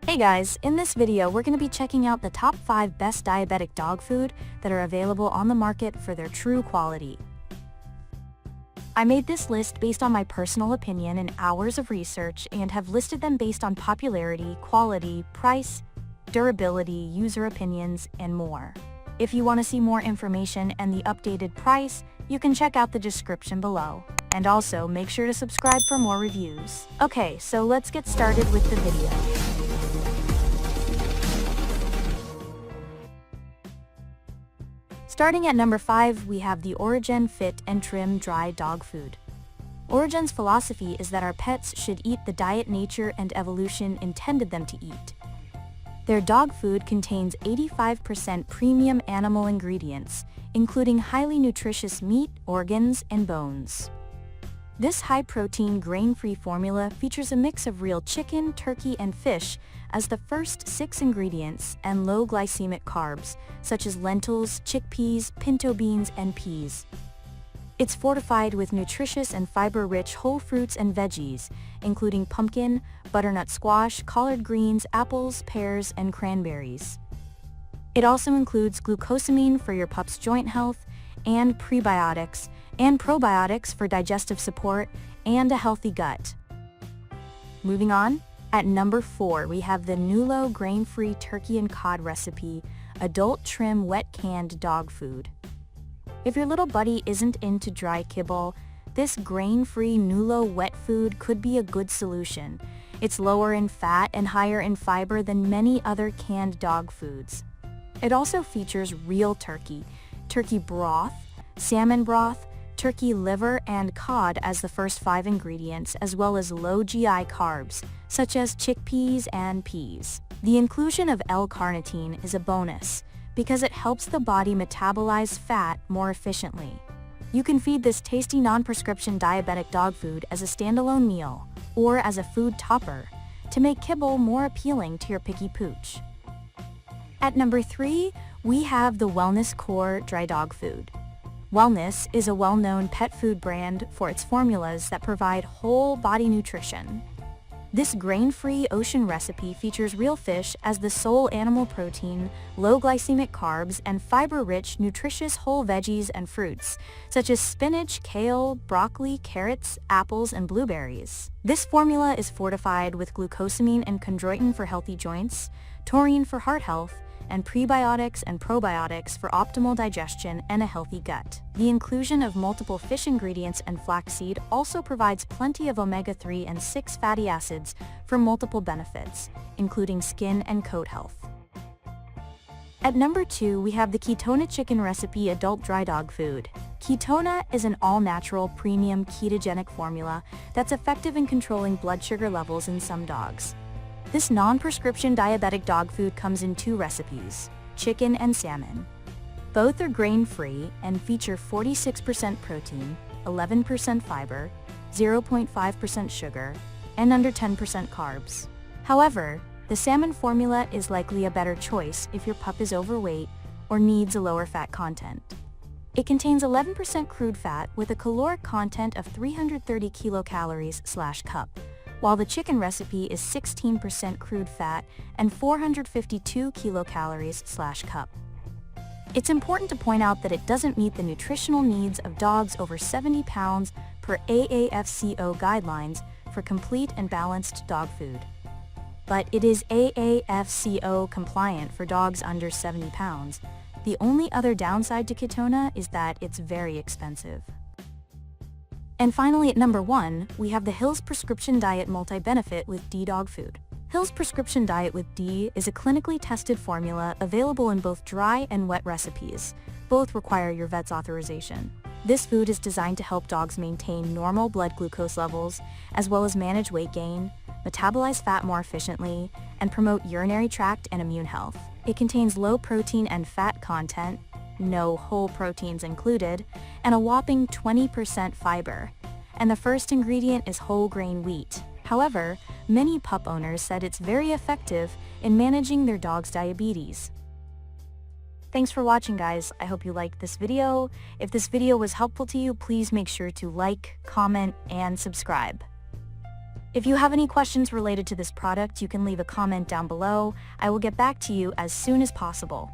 Hey guys, in this video we're going to be checking out the top 5 best diabetic dog food that are available on the market for their true quality. I made this list based on my personal opinion and hours of research and have listed them based on popularity, quality, price, durability, user opinions, and more. If you want to see more information and the updated price, you can check out the description below. And also make sure to subscribe for more reviews. Okay, so let's get started with the video. Starting at number 5, we have the Origen Fit and Trim Dry Dog Food. Origen's philosophy is that our pets should eat the diet nature and evolution intended them to eat. Their dog food contains 85% premium animal ingredients, including highly nutritious meat, organs, and bones. This high-protein, grain-free formula features a mix of real chicken, turkey, and fish as the first 6 ingredients and low glycemic carbs, such as lentils, chickpeas, pinto beans, and peas. It's fortified with nutritious and fiber-rich whole fruits and veggies, including pumpkin, butternut squash, collard greens, apples, pears, and cranberries. It also includes glucosamine for your pup's joint health, and prebiotics and probiotics for digestive support and a healthy gut. Moving on, at number 4 we have the Nulo grain-free turkey and cod recipe, adult trim wet canned dog food. If your little buddy isn't into dry kibble, this grain-free Nulo wet food could be a good solution. It's lower in fat and higher in fiber than many other canned dog foods. It also features real turkey, turkey broth, salmon broth, turkey liver, and cod as the first 5 ingredients, as well as low GI carbs, such as chickpeas and peas. The inclusion of L-carnitine is a bonus, because it helps the body metabolize fat more efficiently. You can feed this tasty non-prescription diabetic dog food as a standalone meal, or as a food topper, to make kibble more appealing to your picky pooch. At number 3, we have the Wellness Core dry dog food. Wellness is a well-known pet food brand for its formulas that provide whole body nutrition. This grain-free ocean recipe features real fish as the sole animal protein, low glycemic carbs, and fiber-rich, nutritious whole veggies and fruits, such as spinach, kale, broccoli, carrots, apples, and blueberries. This formula is fortified with glucosamine and chondroitin for healthy joints, taurine for heart health, and prebiotics and probiotics for optimal digestion and a healthy gut. The inclusion of multiple fish ingredients and flaxseed also provides plenty of omega-3 and 6 fatty acids for multiple benefits, including skin and coat health. At number 2, we have the Ketona Chicken Recipe Adult Dry Dog Food. Ketona is an all-natural, premium ketogenic formula that's effective in controlling blood sugar levels in some dogs. This non-prescription diabetic dog food comes in 2 recipes, chicken and salmon. Both are grain-free and feature 46% protein, 11% fiber, 0.5% sugar, and under 10% carbs. However, the salmon formula is likely a better choice if your pup is overweight or needs a lower fat content. It contains 11% crude fat with a caloric content of 330 kilocalories/cup, while the chicken recipe is 16% crude fat and 452 kilocalories/cup. It's important to point out that it doesn't meet the nutritional needs of dogs over 70 pounds per AAFCO guidelines for complete and balanced dog food. But it is AAFCO compliant for dogs under 70 pounds. The only other downside to Ketona is that it's very expensive. And finally, at number 1, we have the Hill's Prescription Diet Multi-Benefit with D Dog Food. Hill's Prescription Diet with D is a clinically tested formula available in both dry and wet recipes. Both require your vet's authorization. This food is designed to help dogs maintain normal blood glucose levels, as well as manage weight gain, metabolize fat more efficiently, and promote urinary tract and immune health. It contains low protein and fat content, no whole proteins included, and a whopping 20% fiber. And the first ingredient is whole grain wheat. However, many pup owners said it's very effective in managing their dog's diabetes. Thanks for watching, guys. I hope you liked this video. If this video was helpful to you, please make sure to like, comment, and subscribe. If you have any questions related to this product, you can leave a comment down below. I will get back to you as soon as possible.